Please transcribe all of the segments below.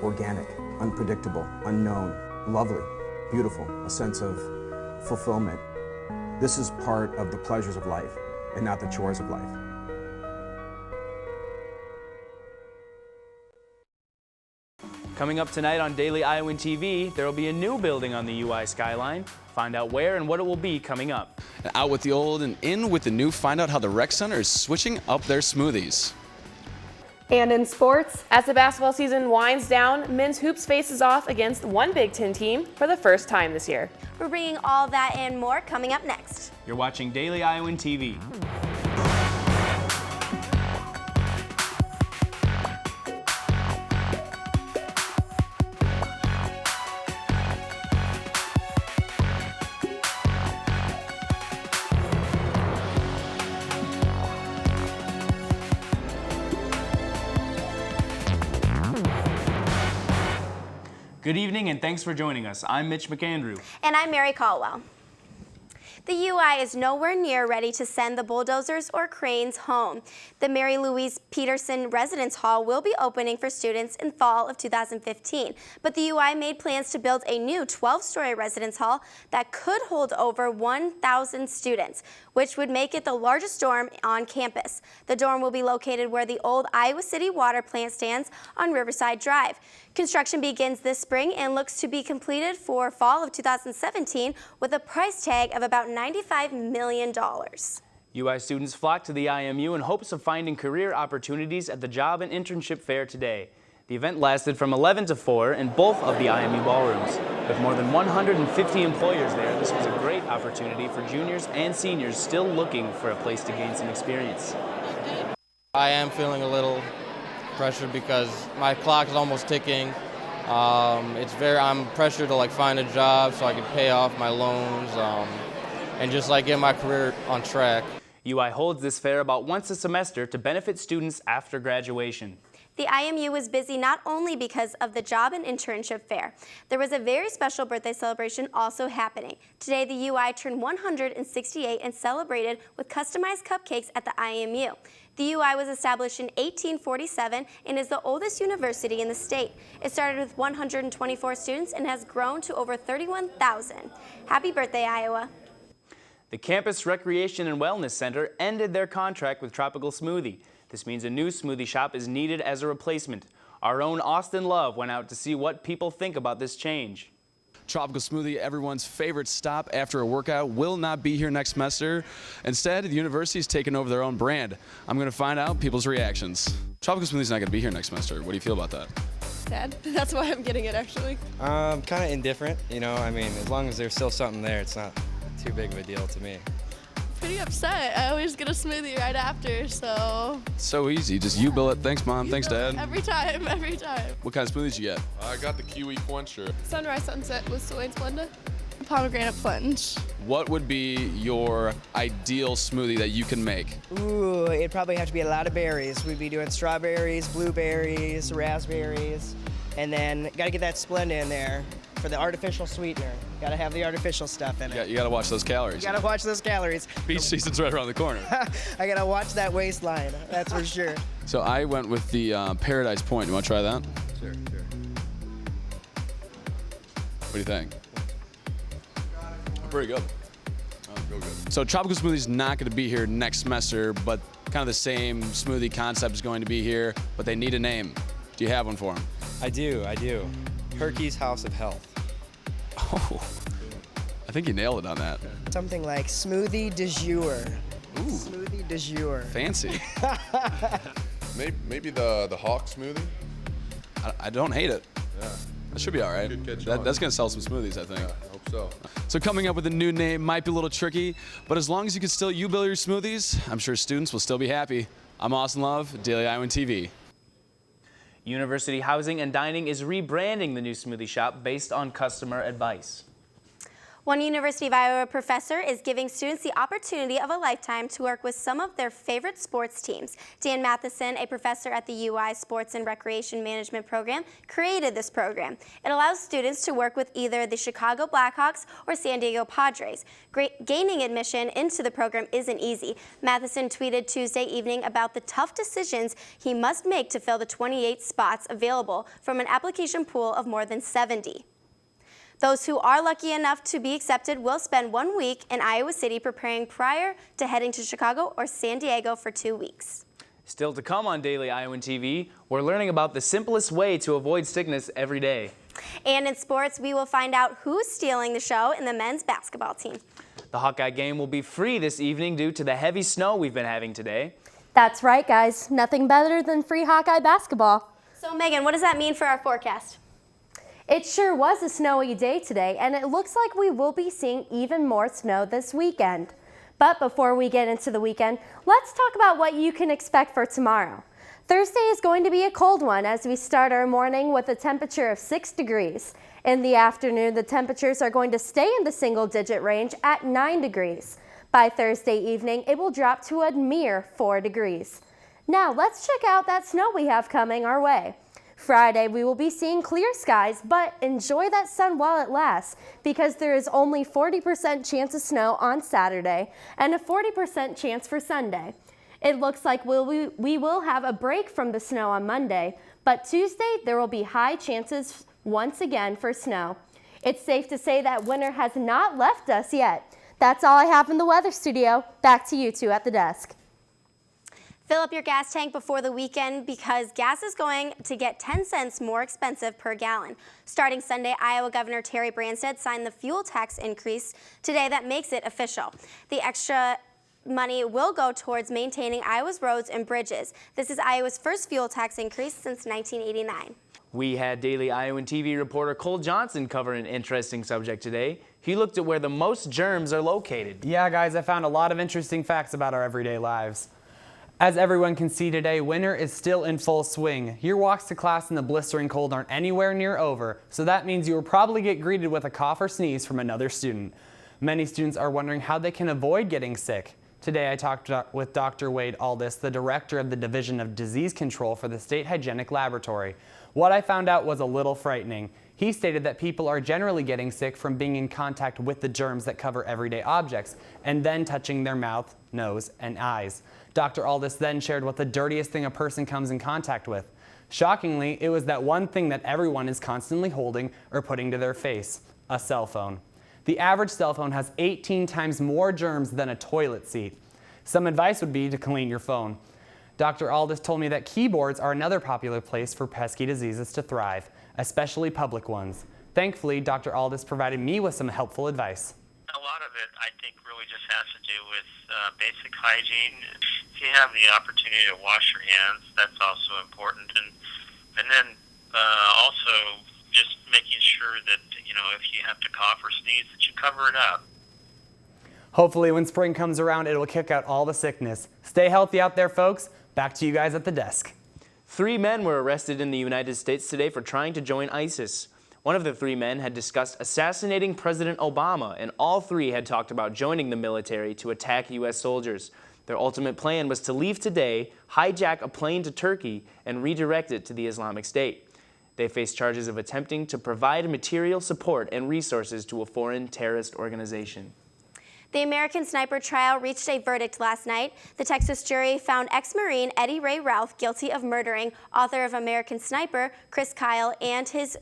organic, unpredictable, unknown, lovely, beautiful, a sense of fulfillment. This is part of the pleasures of life and not the chores of life. Coming up tonight on Daily Iowan TV, there will be a new building on the UI skyline. Find out where and what it will be coming up. Out with the old and in with the new, find out how the rec center is switching up their smoothies. And in sports, as the basketball season winds down, men's hoops faces off against one Big Ten team for the first time this year. We're bringing all that and more coming up next. You're watching Daily Iowan TV. Good evening and thanks for joining us. I'm Mitch McAndrew. And I'm Mary Caldwell. The UI is nowhere near ready to send the bulldozers or cranes home. The Mary Louise Peterson Residence Hall will be opening for students in fall of 2015, but the UI made plans to build a new 12-story residence hall that could hold over 1,000 students, which would make it the largest dorm on campus. The dorm will be located where the old Iowa City water plant stands on Riverside Drive. Construction begins this spring and looks to be completed for fall of 2017 with a price tag of about $95 million. UI students flocked to the IMU in hopes of finding career opportunities at the job and internship fair today. The event lasted from 11 to 4 in both of the IMU ballrooms. With more than 150 employers there, this was a great opportunity for juniors and seniors still looking for a place to gain some experience. I am feeling a little pressured because my clock is almost ticking. I'm pressured to find a job so I can pay off my loans and just get my career on track. UI holds this fair about once a semester to benefit students after graduation. The IMU was busy not only because of the job and internship fair. There was a very special birthday celebration also happening. Today, the UI turned 168 and celebrated with customized cupcakes at the IMU. The UI was established in 1847 and is the oldest university in the state. It started with 124 students and has grown to over 31,000. Happy birthday, Iowa. The Campus Recreation and Wellness Center ended their contract with Tropical Smoothie. This means a new smoothie shop is needed as a replacement. Our own Austin Love went out to see what people think about this change. Tropical Smoothie, everyone's favorite stop after a workout, will not be here next semester. Instead, the university is taking over their own brand. I'm going to find out people's reactions. Tropical Smoothie's not going to be here next semester. What do you feel about that? Sad. That's why I'm getting it, actually. Kind of indifferent, as long as there's still something there, it's not too big of a deal to me. Pretty upset. I always get a smoothie right after, so. So easy. Just you bill it. Thanks, Mom. Thanks, Dad. Every time. What kind of smoothies you get? I got the kiwi quencher. Sunrise Sunset with soy and Splenda. Pomegranate plunge. What would be your ideal smoothie that you can make? Ooh, it'd probably have to be a lot of berries. We'd be doing strawberries, blueberries, raspberries, and then gotta get that Splenda in there for the artificial sweetener. Gotta have the artificial stuff in it. You gotta watch those calories. You gotta watch those calories. Beach season's right around the corner. I gotta watch that waistline, that's for sure. So I went with the Paradise Point. You wanna try that? Sure. What do you think? Pretty good. Real good. So Tropical Smoothie's not gonna be here next semester, but kind of the same smoothie concept is going to be here, but they need a name. Do you have one for them? I do. Herky's House of Health. Oh, I think you nailed it on that. Something like smoothie du jour. Ooh. Smoothie du jour. Fancy. Maybe the Hawk smoothie? I don't hate it. Yeah. That should be all right. Good catch That's going to sell some smoothies, I think. Yeah, I hope so. So coming up with a new name might be a little tricky, but as long as you can still bill your smoothies, I'm sure students will still be happy. I'm Austin Love, Daily Iowan TV. University Housing and Dining is rebranding the new smoothie shop based on customer advice. One University of Iowa professor is giving students the opportunity of a lifetime to work with some of their favorite sports teams. Dan Matheson, a professor at the UI Sports and Recreation Management program, created this program. It allows students to work with either the Chicago Blackhawks or San Diego Padres. Gaining admission into the program isn't easy. Matheson tweeted Tuesday evening about the tough decisions he must make to fill the 28 spots available from an application pool of more than 70. Those who are lucky enough to be accepted will spend 1 week in Iowa City preparing prior to heading to Chicago or San Diego for 2 weeks. Still to come on Daily Iowan TV, we're learning about the simplest way to avoid sickness every day. And in sports, we will find out who's stealing the show in the men's basketball team. The Hawkeye game will be free this evening due to the heavy snow we've been having today. That's right, guys. Nothing better than free Hawkeye basketball. So, Megan, what does that mean for our forecast? It sure was a snowy day today, and it looks like we will be seeing even more snow this weekend. But before we get into the weekend, let's talk about what you can expect for tomorrow. Thursday is going to be a cold one as we start our morning with a temperature of 6 degrees. In the afternoon, the temperatures are going to stay in the single-digit range at 9 degrees. By Thursday evening, it will drop to a mere 4 degrees. Now, let's check out that snow we have coming our way. Friday, we will be seeing clear skies, but enjoy that sun while it lasts because there is only 40% chance of snow on Saturday and a 40% chance for Sunday. It looks like we will have a break from the snow on Monday, but Tuesday there will be high chances once again for snow. It's safe to say that winter has not left us yet. That's all I have in the weather studio. Back to you two at the desk. Fill up your gas tank before the weekend because gas is going to get 10 cents more expensive per gallon. Starting Sunday, Iowa Governor Terry Branstad signed the fuel tax increase today that makes it official. The extra money will go towards maintaining Iowa's roads and bridges. This is Iowa's first fuel tax increase since 1989. We had Daily Iowan TV reporter Cole Johnson cover an interesting subject today. He looked at where the most germs are located. Yeah, guys, I found a lot of interesting facts about our everyday lives. As everyone can see today, winter is still in full swing. Your walks to class in the blistering cold aren't anywhere near over, so that means you will probably get greeted with a cough or sneeze from another student. Many students are wondering how they can avoid getting sick. Today I talked with Dr. Wade Aldis, the director of the Division of Disease Control for the State Hygienic Laboratory. What I found out was a little frightening. He stated that people are generally getting sick from being in contact with the germs that cover everyday objects and then touching their mouth, nose, and eyes. Dr. Aldis then shared what the dirtiest thing a person comes in contact with. Shockingly, it was that one thing that everyone is constantly holding or putting to their face, a cell phone. The average cell phone has 18 times more germs than a toilet seat. Some advice would be to clean your phone. Dr. Aldis told me that keyboards are another popular place for pesky diseases to thrive, especially public ones. Thankfully, Dr. Aldis provided me with some helpful advice. A lot of it, I think, really just has to do with basic hygiene. If you have the opportunity to wash your hands, that's also important. And then also just making sure that, if you have to cough or sneeze, that you cover it up. Hopefully when spring comes around, it will kick out all the sickness. Stay healthy out there, folks. Back to you guys at the desk. 3 men were arrested in the United States today for trying to join ISIS. One of the 3 men had discussed assassinating President Obama, and all 3 had talked about joining the military to attack U.S. soldiers. Their ultimate plan was to leave today, hijack a plane to Turkey, and redirect it to the Islamic State. They face charges of attempting to provide material support and resources to a foreign terrorist organization. The American Sniper trial reached a verdict last night. The Texas jury found ex-Marine Eddie Ray Ralph guilty of murdering author of American Sniper, Chris Kyle, and his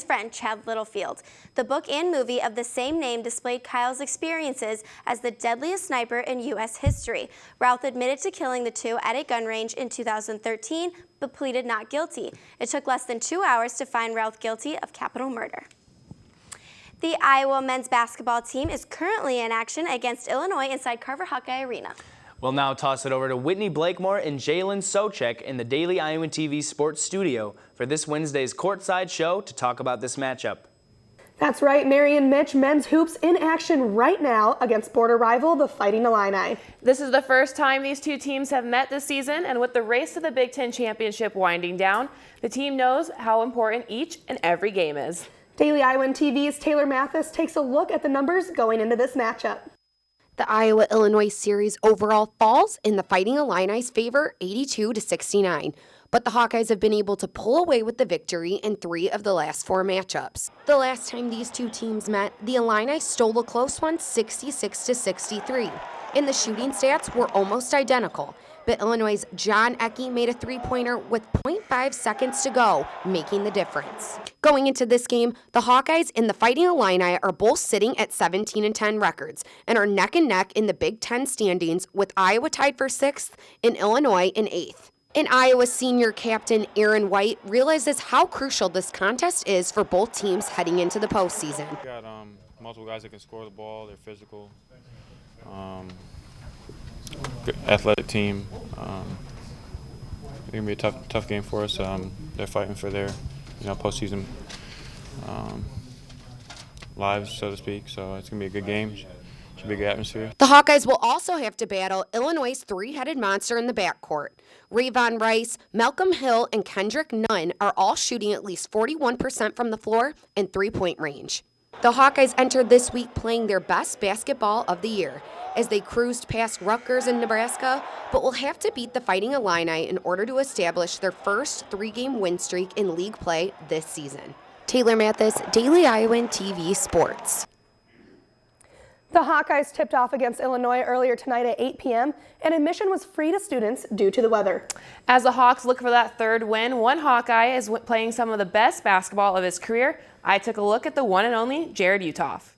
friend Chad Littlefield. The book and movie of the same name displayed Kyle's experiences as the deadliest sniper in U.S. history. Ralph admitted to killing the 2 at a gun range in 2013, but pleaded not guilty. It took less than 2 hours to find Ralph guilty of capital murder. The Iowa men's basketball team is currently in action against Illinois inside Carver Hawkeye Arena. We'll now toss it over to Whitney Blakemore and Jalen Socek in the Daily Iowan TV Sports Studio for this Wednesday's courtside show to talk about this matchup. That's right, Mary and Mitch, men's hoops in action right now against border rival, the Fighting Illini. This is the first time these two teams have met this season, and with the race to the Big Ten championship winding down, the team knows how important each and every game is. Daily Iowan TV's Taylor Mathis takes a look at the numbers going into this matchup. The Iowa-Illinois series overall falls in the Fighting Illini's favor 82-69, but the Hawkeyes have been able to pull away with the victory in 3 of the last 4 matchups. The last time these two teams met, the Illini stole a close one 66-63, and the shooting stats were almost identical, but Illinois' John Ecke made a three-pointer with 0.5 seconds to go, making the difference. Going into this game, the Hawkeyes and the Fighting Illini are both sitting at 17-10 records and are neck and neck in the Big Ten standings, with Iowa tied for 6th and Illinois in 8th. And Iowa senior captain Aaron White realizes how crucial this contest is for both teams heading into the postseason. We got multiple guys that can score the ball. They're physical. Good athletic team. It's gonna be a tough game for us. They're fighting for their, postseason lives, so to speak. So it's gonna be a good game. Should be a good atmosphere. The Hawkeyes will also have to battle Illinois' three-headed monster in the backcourt. Rayvon Rice, Malcolm Hill, and Kendrick Nunn are all shooting at least 41% from the floor and three-point range. The Hawkeyes entered this week playing their best basketball of the year as they cruised past Rutgers and Nebraska, but will have to beat the Fighting Illini in order to establish their first 3-game win streak in league play this season. Taylor Mathis, Daily Iowan TV Sports. The Hawkeyes tipped off against Illinois earlier tonight at 8 p.m., and admission was free to students due to the weather. As the Hawks look for that third win, one Hawkeye is playing some of the best basketball of his career. I took a look at the one and only Jared Utoff.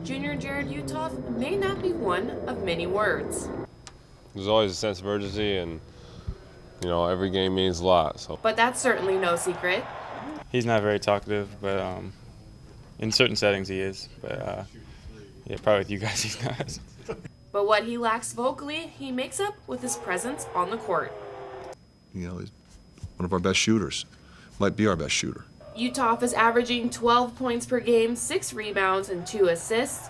Junior Jared Utoff may not be one of many words. There's always a sense of urgency, and every game means a lot. So. But that's certainly no secret. He's not very talkative, but in certain settings he is. But yeah, probably with you guys he's not. But what he lacks vocally, he makes up with his presence on the court. He's one of our best shooters. Might be our best shooter. Utoff is averaging 12 points per game, 6 rebounds, and 2 assists.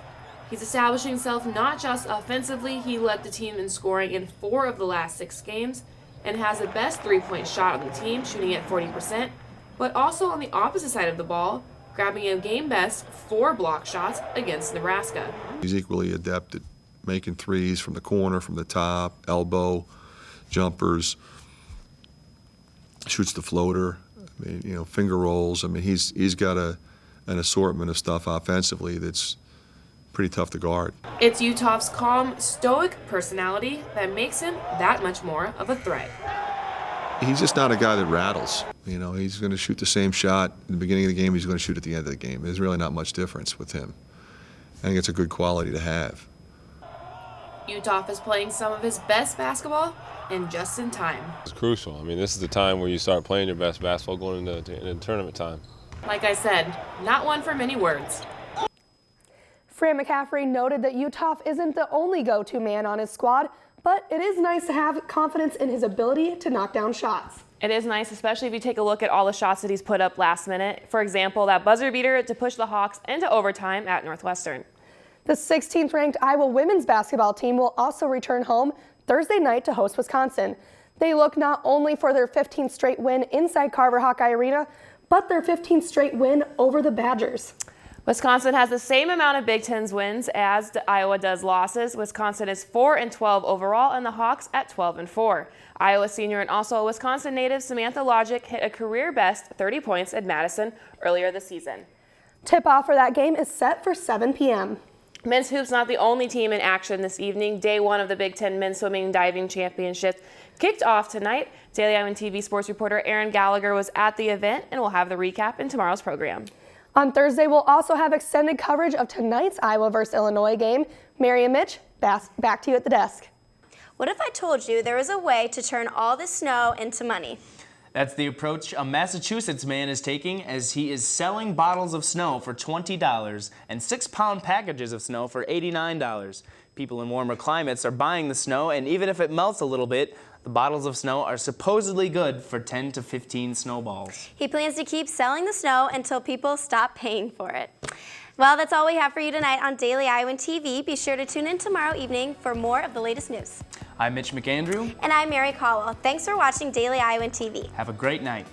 He's establishing himself not just offensively, he led the team in scoring in 4 of the last 6 games and has the best three-point shot on the team, shooting at 40%, but also on the opposite side of the ball, grabbing a game-best 4 block shots against Nebraska. He's equally adept at making threes from the corner, from the top, elbow, jumpers, shoots the floater. I mean, finger rolls. I mean, he's got an assortment of stuff offensively that's pretty tough to guard. It's Utoff's calm, stoic personality that makes him that much more of a threat. He's just not a guy that rattles. He's going to shoot the same shot in the beginning of the game he's going to shoot at the end of the game. There's really not much difference with him. I think it's a good quality to have. Utoff is playing some of his best basketball and just in time. It's crucial. I mean, this is the time where you start playing your best basketball going into tournament time. Like I said, not one for many words. Fran McCaffrey noted that Utoff isn't the only go-to man on his squad, but it is nice to have confidence in his ability to knock down shots. It is nice, especially if you take a look at all the shots that he's put up last minute. For example, that buzzer beater to push the Hawks into overtime at Northwestern. The 16th ranked Iowa women's basketball team will also return home Thursday night to host Wisconsin. They look not only for their 15th straight win inside Carver Hawkeye Arena, but their 15th straight win over the Badgers. Wisconsin has the same amount of Big Ten wins as Iowa does losses. Wisconsin is 4-12 overall, and the Hawks at 12-4. Iowa senior and also a Wisconsin native Samantha Logic hit a career-best 30 points at Madison earlier this season. Tip-off for that game is set for 7 p.m. Men's hoop's not the only team in action this evening. Day 1 of the Big Ten Men's Swimming and Diving Championship kicked off tonight. Daily Iowan TV sports reporter Aaron Gallagher was at the event and will have the recap in tomorrow's program. On Thursday, we'll also have extended coverage of tonight's Iowa versus Illinois game. Mary and Mitch, back to you at the desk. What if I told you there was a way to turn all this snow into money? That's the approach a Massachusetts man is taking as he is selling bottles of snow for $20 and 6-pound packages of snow for $89. People in warmer climates are buying the snow, and even if it melts a little bit, the bottles of snow are supposedly good for 10 to 15 snowballs. He plans to keep selling the snow until people stop paying for it. Well, that's all we have for you tonight on Daily Iowan TV. Be sure to tune in tomorrow evening for more of the latest news. I'm Mitch McAndrew. And I'm Mary Caldwell. Thanks for watching Daily Iowan TV. Have a great night.